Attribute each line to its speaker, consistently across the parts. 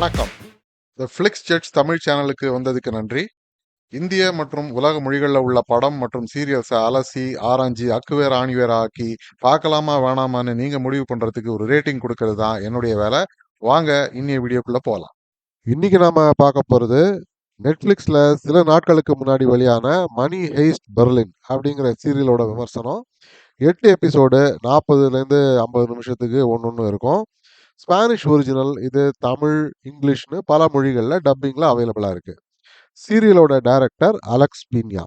Speaker 1: வணக்கம். த ஃபிளிக்ஸ் ஜெட்ஸ் தமிழ் சேனலுக்கு வந்ததுக்கு நன்றி. இந்திய மற்றும் உலக மொழிகளில் உள்ள படம் மற்றும் சீரியல்ஸை அலசி ஆராய்ஞ்சி அக்குவேர் ஆணிவேர் ஆக்கி பார்க்கலாமா வேணாமான்னு நீங்க முடிவு பண்றதுக்கு ஒரு ரேட்டிங் கொடுக்கறது தான் என்னுடைய வேலை. வாங்க இன்னைய வீடியோக்குள்ள போகலாம். இன்னைக்கு நாம பார்க்க போறது நெட்ஃபிளிக்ஸ்ல சில நாட்களுக்கு முன்னாடி வெளியான மணி ஹெய்ஸ்ட் பெர்லின் அப்படிங்கிற சீரியலோட விமர்சனம். 8 எபிசோடு 40லேருந்து 50 நிமிஷத்துக்கு ஒன்று இருக்கும். Spanish original. இது தமிழ், இங்கிலீஷ்னு பல மொழிகளில் டப்பிங்கில் அவைலபிளாக இருக்கு. சீரியலோட டைரக்டர் அலெக்ஸ் பீன்யா.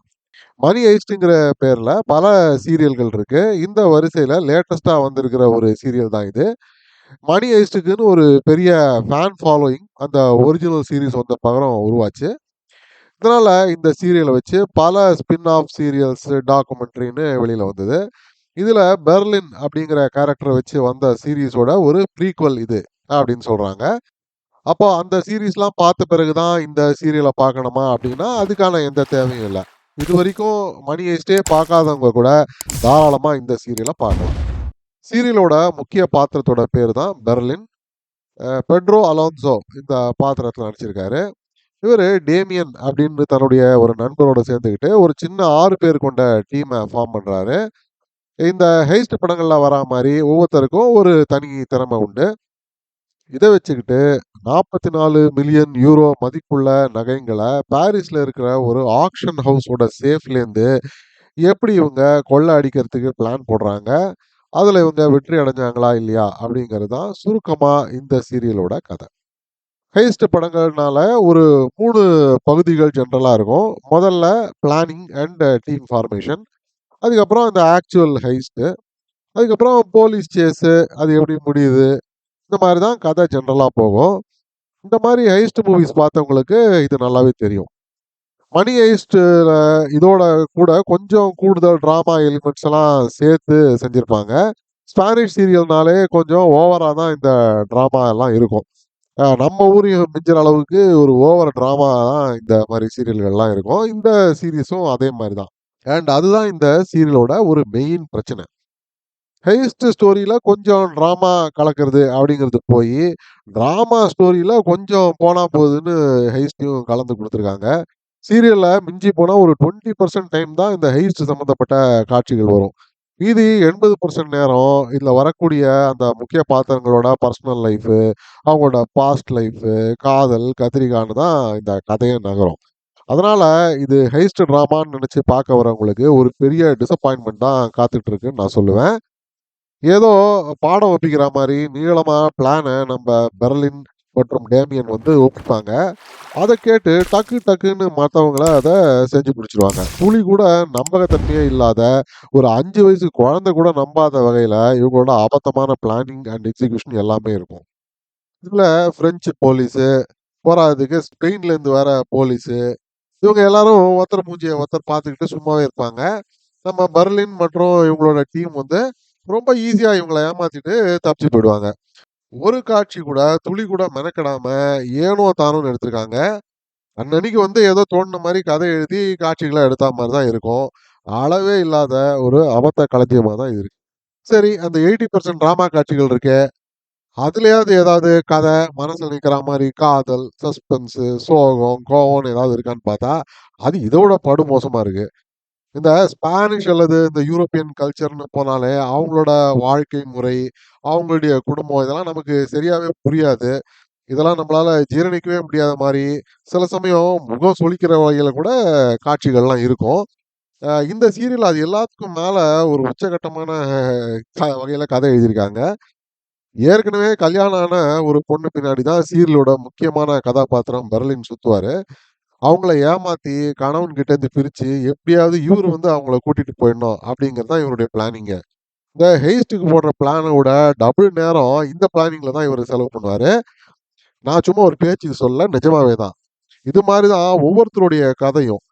Speaker 1: மணி ஹெய்ஸ்ட்ங்கிற பேரில் பல சீரியல்கள் இருக்கு. இந்த வரிசையில் லேட்டஸ்டாக வந்திருக்கிற ஒரு சீரியல் தான் இது. மணி ஹெய்ஸ்ட்டுக்குன்னு ஒரு பெரிய ஃபேன் ஃபாலோயிங் அந்த ஒரிஜினல் சீரீஸ் வந்த பகரம் உருவாச்சு. இதனால இந்த சீரியலை வச்சு பல ஸ்பின் ஆஃப் சீரியல்ஸ், டாக்குமெண்ட்ரின்னு வெளியில் வந்தது. இதுல பெர்லின் அப்படிங்கிற கேரக்டரை வச்சு வந்த சீரீஸோட ஒரு ப்ரீக்வல் இது அப்படின்னு சொல்றாங்க. அப்போ அந்த சீரீஸ்லாம் பார்த்த பிறகுதான் இந்த சீரியலை பார்க்கணுமா அப்படின்னா அதுக்கான எந்த தேவையும் இல்லை. இது வரைக்கும் மணி ஹெய்ஸ்டே பார்க்காதவங்க கூட தாராளமா இந்த சீரியலை பார்க்கலாம். சீரியலோட முக்கிய பாத்திரத்தோட பேர் தான் பெர்லின். பெட்ரோ அலோன்சோ இந்த பாத்திரத்தில் நடிச்சிருக்காரு. இவர் டேமியன் அப்படின்னு தன்னுடைய ஒரு நண்பரோட சேர்ந்துக்கிட்டு ஒரு சின்ன 6 பேர் கொண்ட டீமை ஃபார்ம் பண்றாரு. இந்த ஹெய்ஸ்ட் படங்கள்ல வரா மாதிரி ஒவ்வொருத்தருக்கும் ஒரு தனி திறமை உண்டு. இதை வச்சுக்கிட்டு 44 மில்லியன் யூரோ மதிப்புள்ள நகைங்களை பாரிஸ்ல இருக்கிற ஒரு ஆக்ஷன் ஹவுஸோட சேஃப்லேருந்து எப்படி இவங்க கொள்ளை அடிக்கிறதுக்கு பிளான் போடுறாங்க, அதில் இவங்க வெற்றி அடைஞ்சாங்களா இல்லையா அப்படிங்கிறது தான் சுருக்கமா இந்த சீரியலோட கதை. ஹெய்ஸ்ட் படங்கள்னால ஒரு 3 பகுதிகள் ஜென்ரலாக இருக்கும். முதல்ல பிளானிங் அண்ட் டீம் ஃபார்மேஷன், அதுக்கப்புறம் இந்த ஆக்சுவல் ஹெய்ஸ்ட்டு, அதுக்கப்புறம் போலீஸ் சேஸு அது எப்படி முடியுது, இந்த மாதிரி தான் கதை ஜென்ரலாக போகும். இந்த மாதிரி ஹெய்ஸ்ட் மூவிஸ் பார்த்தவங்களுக்கு இது நல்லாவே தெரியும். மணி ஹெய்ஸ்ட்டில் இதோட கூட கொஞ்சம் கூடுதல் ட்ராமா எலிமெண்ட்ஸ் எல்லாம் சேர்த்து செஞ்சுருப்பாங்க. ஸ்பானிஷ் சீரியல்னாலே கொஞ்சம் ஓவராக தான் இந்த ட்ராமா எல்லாம் இருக்கும். நம்ம ஊரையும் மிஞ்சுற அளவுக்கு ஒரு ஓவர் ட்ராமா தான் இந்த மாதிரி சீரியல்கள்லாம் இருக்கும். இந்த சீரீஸும் அதே மாதிரி தான். அண்ட் அதுதான் இந்த சீரியலோட ஒரு மெயின் பிரச்சனை. ஹெய்ஸ்ட் ஸ்டோரியில கொஞ்சம் ட்ராமா கலக்கிறது அப்படிங்கிறது போய் ட்ராமா ஸ்டோரியில கொஞ்சம் போனா போகுதுன்னு ஹெய்ஸ்டையும் கலந்து கொடுத்துருக்காங்க. சீரியல்ல மிஞ்சி போனா ஒரு 20% டைம் தான் இந்த ஹெய்ஸ்ட் சம்மந்தப்பட்ட காட்சிகள் வரும். மீதி 80% நேரம் இதுல வரக்கூடிய அந்த முக்கிய பாத்திரங்களோட பர்சனல் லைஃபு, அவங்களோட பாஸ்ட் லைஃபு, காதல், கத்திரிக்கான்னு தான் இந்த கதையை நகரும். அதனால இது ஹெய்ஸ்ட் ட்ராமான்னு நினைச்சு பார்க்க வரவங்களுக்கு ஒரு பெரிய டிசப்பாயின்மெண்ட் தான் காத்துட்டு இருக்குன்னு நான் சொல்லுவேன். ஏதோ பாடம் ஒப்பிக்கிற மாதிரி நீளமா பிளானை நம்ம பெர்லின் மற்றும் டேமியன் ஒப்பிப்பாங்க. அதை கேட்டு டக்கு டக்குன்னு மற்றவங்கள அதை செஞ்சு பிடிச்சிருவாங்க. துளி கூட நம்பகத்தன்மையே இல்லாத ஒரு 5 வயசு குழந்தை கூட நம்பாத வகையில இவங்களோட அபத்தமான பிளானிங் அண்ட் எக்ஸிகியூஷன் எல்லாமே இருக்கும். இதுல பிரெஞ்சு போலீஸு, போராததுக்கு ஸ்பெயின்ல இருந்து வர போலீஸு, இவங்க எல்லாரும் ஒருத்தர் மூஞ்சியை ஒருத்தர் பார்த்துக்கிட்டு சும்மாவே இருப்பாங்க. நம்ம பெர்லின் மற்றும் இவங்களோட டீம் ரொம்ப ஈஸியா இவங்களை ஏமாத்திட்டு தப்பிச்சு போயிடுவாங்க. ஒரு காட்சி கூட துளி கூட மெனக்கெடாம ஏனோ தானோன்னு எடுத்திருக்காங்க. அன்னன்னைக்கு ஏதோ தோணுன மாதிரி கதை எழுதி காட்சிகளை எடுத்த மாதிரி தான் இருக்கும். அளவே இல்லாத ஒரு அபத்த களஞ்சியமா தான் இது இருக்கு. சரி, அந்த 80% டிராமா காட்சிகள் இருக்கு. அதுலயாவது ஏதாவது கதை மனசுல நிக்கிற மாதிரி காதல், சஸ்பென்ஸ், சோகம், கோவம்னு ஏதாவது இருக்கான்னு பார்த்தா அது இதோட படுமோசமா இருக்கு. இந்த ஸ்பானிஷ் அல்லது இந்த யூரோப்பியன் கல்ச்சர்னு போனாலே அவங்களோட வாழ்க்கை முறை, அவங்களுடைய குடும்பம் இதெல்லாம் நமக்கு சரியாவே புரியாது. இதெல்லாம் நம்மளால ஜீரணிக்கவே முடியாத மாதிரி சில சமயம் முகம் சுளிக்கிற வகையில கூட காட்சிகள்லாம் இருக்கும். இந்த சீரியல் அது எல்லாத்துக்கும் மேல ஒரு உச்சகட்டமான வகையில கதை எழுதியிருக்காங்க. ஏற்கனவே கல்யாணம் ஆன ஒரு பொண்ணு பின்னாடி தான் சீரியலோட முக்கியமான கதாபாத்திரம் பெர்லின் சுத்துவாரு. அவங்கள ஏமாத்தி கணவன் கிட்ட இருந்து பிரிச்சு எப்படியாவது இவரு அவங்கள கூட்டிட்டு போயிடணும் அப்படிங்கிறது தான் இவருடைய பிளானிங்க. இந்த ஹெய்ஸ்டுக்கு போடுற பிளானோட டபுள் நேரம் இந்த பிளானிங்ல தான் இவர் செலவு பண்ணுவாரு. நான் சும்மா ஒரு பேச்சுக்கு சொல்ல, நிஜமாவே தான். இது மாதிரி தான் ஒவ்வொருத்தருடைய கதையும்.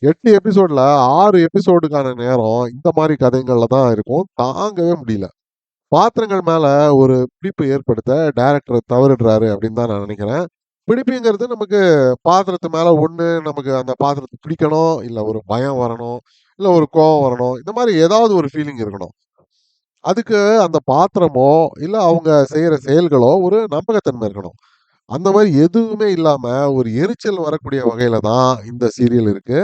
Speaker 1: 8 எபிசோட்ல 6 எபிசோடுக்கான நேரம் இந்த மாதிரி கதைகள்ல தான் இருக்கும். தாங்கவே முடியல. பாத்திரங்கள் மேல ஒரு பிடிப்பு ஏற்படுத்த டைரக்டர் தவறிடுறாரு அப்படின்னு தான் நான் நினைக்கிறேன். பிடிப்புங்கிறது நமக்கு பாத்திரத்து மேல ஒண்ணு நமக்கு அந்த பாத்திரத்தை பிடிக்கணும், இல்ல ஒரு பயம் வரணும், இல்ல ஒரு கோபம் வரணும். இந்த மாதிரி ஏதாவது ஒரு ஃபீலிங் இருக்கணும். அதுக்கு அந்த பாத்திரமோ, இல்ல அவங்க செய்யற செயல்களோ ஒரு நம்பகத்தன்மை இருக்கணும். அந்த மாரி எதுவுமே இல்லாம, ஒரு எரிச்சல் வரக்கூடிய வகையில தான் இந்த சீரியல் இருக்கு.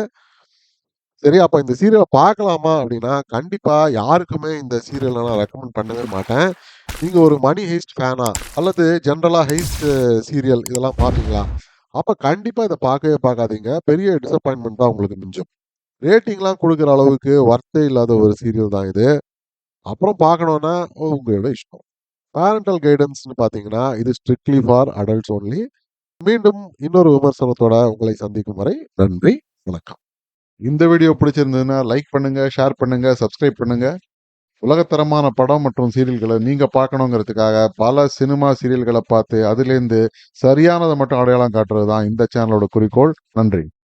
Speaker 1: சரி, அப்ப இந்த சீரியல பார்க்கலாமா அப்டின்னா, கண்டிப்பா யாருக்குமே இந்த சீரியல நான் ரெக்கமெண்ட் பண்ணவே மாட்டேன். நீங்க ஒரு மணி ஹெய்ஸ்ட் ஃபேனா? அல்லது ஜெனரலா ஹெய்ஸ்ட் சீரியல் இதெல்லாம் பார்ப்பீங்களா? அப்ப கண்டிப்பா இத பார்க்கவே பார்க்காதீங்க. பெரிய டிசப்பாயின்ட்மென்ட் தான் உங்களுக்கு மிஞ்சும். ரேட்டிங்லாம் குடுக்குற அளவுக்கு வொர்த்தே இல்லாத ஒரு சீரியல் தான் இது. அப்புறம் பார்க்கணும்னா உங்களோட இஷ்டம். பேரன்டல் கைடன்ஸ்ன்னு பார்த்தீங்கன்னா, இது ஸ்ட்ரிக்ட்லி ஃபார் அடல்ட்ஸ் ஒன்லி. மீண்டும் இன்னொரு விமர்சனத்தோட உங்களை சந்திக்கும் வரை நன்றி, வணக்கம். இந்த வீடியோ பிடிச்சிருந்ததுன்னா லைக் பண்ணுங்க, ஷேர் பண்ணுங்க, சப்ஸ்கிரைப் பண்ணுங்க. உலகத்தரமான படம் மற்றும் சீரியல்களை நீங்க பார்க்கணுங்கிறதுக்காக பல சினிமா சீரியல்களை பார்த்து அதிலேருந்து சரியானதை மட்டும் அடையாளம் காட்டுறது தான் இந்த சேனலோட குறிக்கோள். நன்றி.